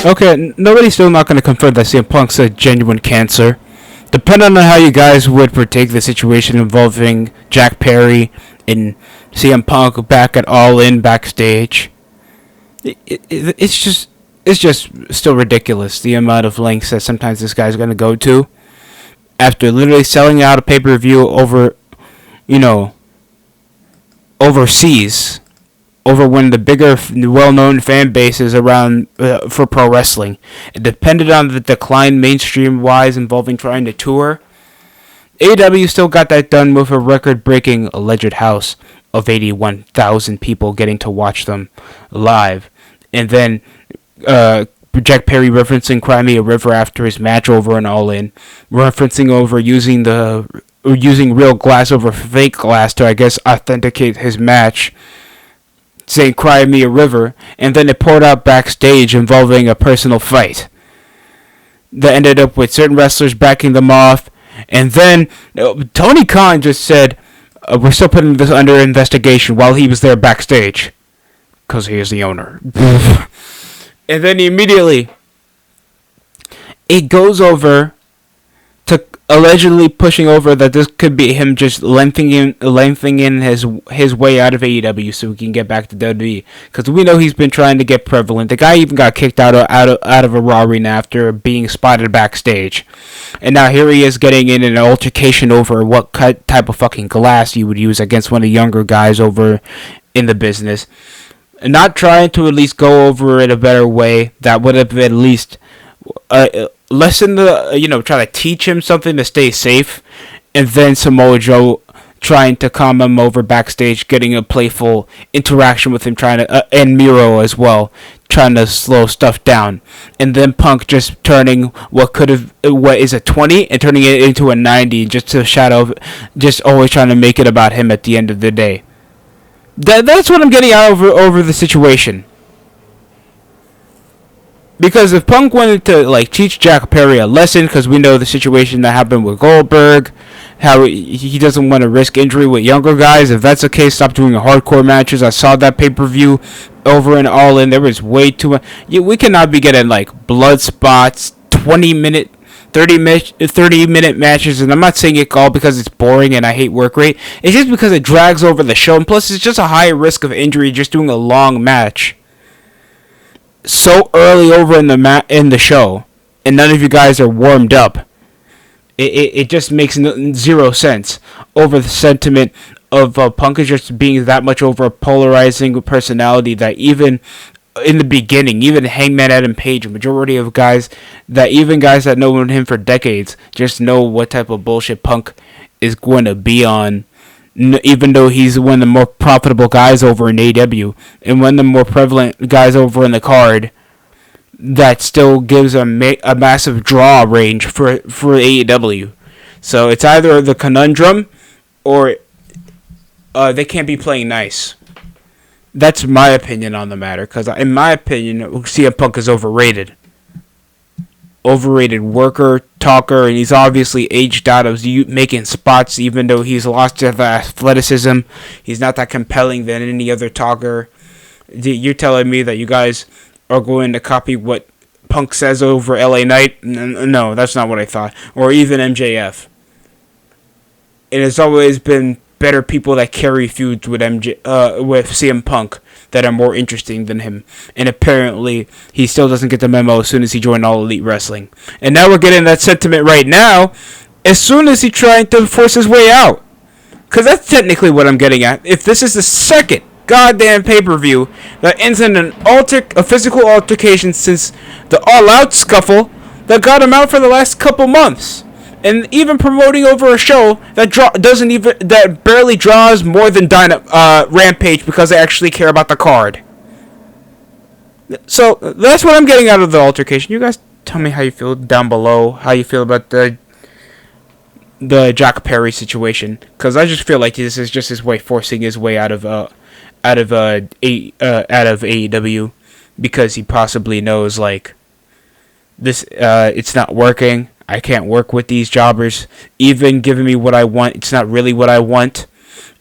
Okay, nobody's still not going to confirm that CM Punk's a genuine cancer. Depending on how you guys would partake the situation involving Jack Perry and CM Punk back at All In backstage, it's just still ridiculous the amount of lengths that sometimes this guy's going to go to after literally selling out a pay-per-view over, you know, overseas, over one of the bigger, well-known fan bases around for pro wrestling. It depended on the decline mainstream-wise involving trying to tour. AEW still got that done with a record-breaking alleged house of 81,000 people getting to watch them live. And then Jack Perry referencing Cry Me a River after his match over and All In, referencing over using real glass over fake glass to, I guess, authenticate his match, saying Cry Me a River, and then it poured out backstage involving a personal fight that ended up with certain wrestlers backing them off, and then Tony Khan just said, we're still putting this under investigation while he was there backstage, because he is the owner. And then immediately, it goes over to allegedly pushing over that this could be him just lengthening his way out of AEW so he can get back to WWE. Because we know he's been trying to get prevalent. The guy even got kicked out of a Raw arena after being spotted backstage. And now here he is getting in an altercation over what type of fucking glass you would use against one of the younger guys over in the business. And not trying to at least go over it a better way that would have at least lesson try to teach him something to stay safe, and then Samoa Joe trying to calm him over backstage, getting a playful interaction with him, trying to and Miro as well, trying to slow stuff down, and then Punk just turning what is a 20 and turning it into a 90, just to shadow, just always trying to make it about him at the end of the day. That's what I'm getting out over the situation. Because if Punk wanted to teach Jack Perry a lesson, because we know the situation that happened with Goldberg, how he doesn't want to risk injury with younger guys. If that's the case, stop doing hardcore matches. I saw that pay-per-view over and All In. There was way too much. We cannot be getting blood spots, 20-minute, 30-minute matches, and I'm not saying it all because it's boring and I hate work rate. It's just because it drags over the show, and plus it's just a high risk of injury just doing a long match so early over in the show, and none of you guys are warmed up. It just makes zero sense over the sentiment of Punk is just being that much over a polarizing personality that even in the beginning, even Hangman Adam Page, a majority of guys that know him for decades just know what type of bullshit Punk is going to be on. Even though he's one of the more profitable guys over in AEW and one of the more prevalent guys over in the card, that still gives a massive draw range for AEW. So it's either the conundrum or they can't be playing nice. That's my opinion on the matter, because in my opinion, CM Punk is overrated. Overrated worker, talker, and he's obviously aged out of making spots, even though he's lost the athleticism. He's not that compelling than any other talker. You're telling me that you guys are going to copy what Punk says over LA Knight? No, that's not what I thought. Or even MJF. It has always been better people that carry feuds with with CM Punk that are more interesting than him. And apparently, he still doesn't get the memo as soon as he joined All Elite Wrestling. And now we're getting that sentiment right now, as soon as he's trying to force his way out. Because that's technically what I'm getting at. If this is the second goddamn pay-per-view that ends in a physical altercation since the All-Out scuffle that got him out for the last couple months. And even promoting over a show that barely draws more than Rampage because they actually care about the card. So that's what I'm getting out of the altercation. You guys tell me how you feel down below. How you feel about the Jack Perry situation? Because I just feel like this is just his way forcing his way out of AEW, because he possibly knows this it's not working. I can't work with these jobbers. Even giving me what I want, it's not really what I want.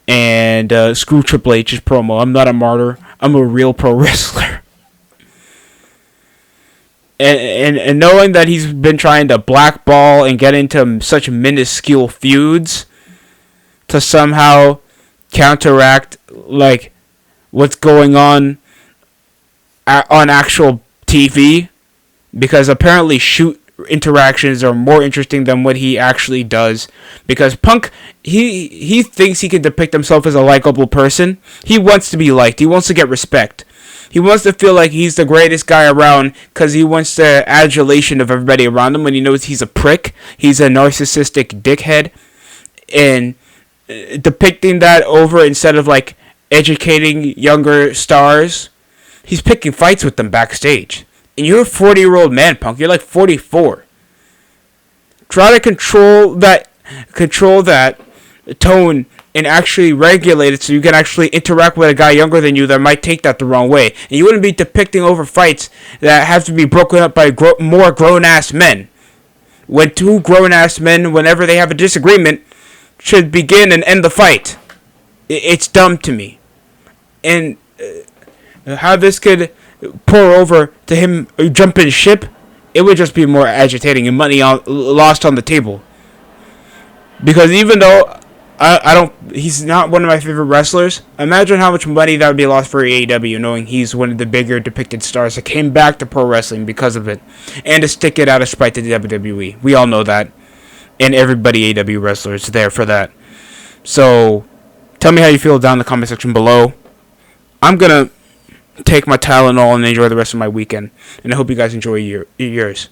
And screw Triple H's promo. I'm not a martyr. I'm a real pro wrestler. and knowing that he's been trying to blackball and get into such minuscule feuds to somehow counteract like what's going on actual TV, because apparently shoot interactions are more interesting than what he actually does. Because Punk, he thinks he can depict himself as a likable person. He wants to be liked. He wants to get respect. He wants to feel like he's the greatest guy around because he wants the adulation of everybody around him when he knows he's a prick. He's a narcissistic dickhead. And depicting that over instead of like educating younger stars, he's picking fights with them backstage. And you're a 40-year-old man, Punk. You're like 44. Try to control that tone and actually regulate it so you can actually interact with a guy younger than you that might take that the wrong way. And you wouldn't be depicting over fights that have to be broken up by more grown-ass men. When two grown-ass men, whenever they have a disagreement, should begin and end the fight. It's dumb to me. And how this could pour over to him jumping ship, it would just be more agitating and money lost on the table. Because even though he's not one of my favorite wrestlers, imagine how much money that would be lost for AEW, knowing he's one of the bigger depicted stars that came back to pro wrestling because of it, and to stick it out of spite to the WWE. We all know that, and everybody AEW wrestler is there for that. So, tell me how you feel down in the comment section below. I'm gonna take my Tylenol and enjoy the rest of my weekend, and I hope you guys enjoy yours.